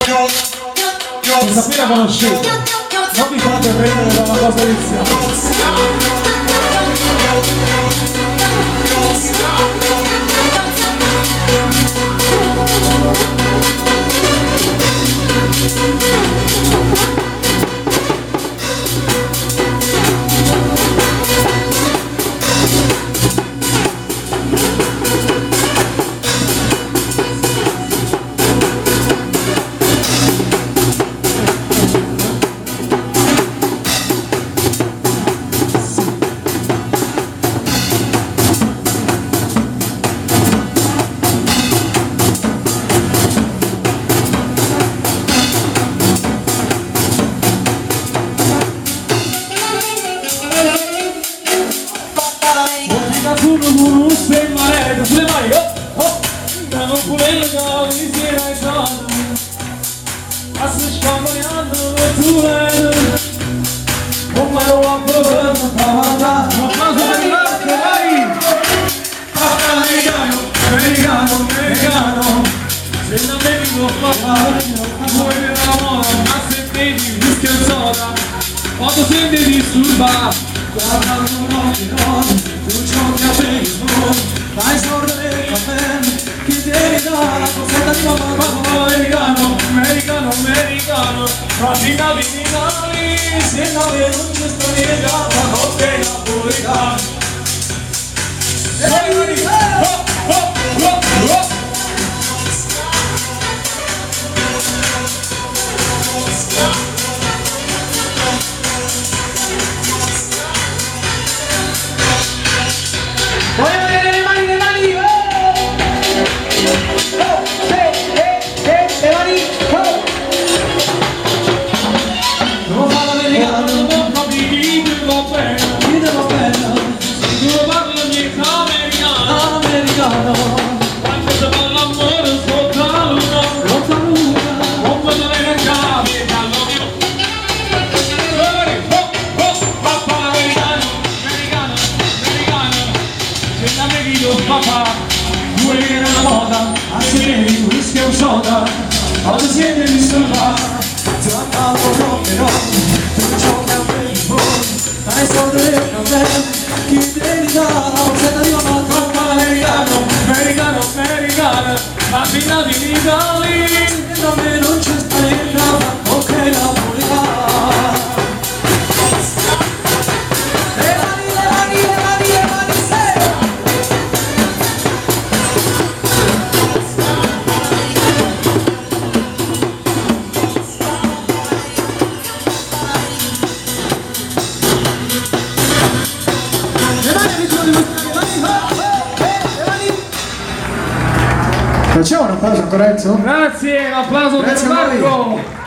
Questa qui la conoscete, non vi fate prendere da una cosa iniziale. Sulle mani, da non pulire già mi si ragiona, a se scampaniando le tue, come lo approvo da ma cosa per l'arte, vai! Americano, se non devi lo fare, vuoi vedere la moda, ma se vedi whisky e soda, quando senti disturba, guarda tu ciò che avevi, dai sordere il caffè, chi ti dà la cosetta di mamma, americano, pratica vicinali, se non è non c'è storia, la notte la purità. Papà, vuoi vedere la moda, anche bevi whisky o soda, quando siete di sola, ti amavo però, tu ciò che avevi voi, dai soldi del caffè, chi ti dà la rosetta di mamma, americano, bambina di Italia, e da me non c'è storia, ok la purità. Facciamo un applauso a Corenzo? Grazie, un applauso per Marco!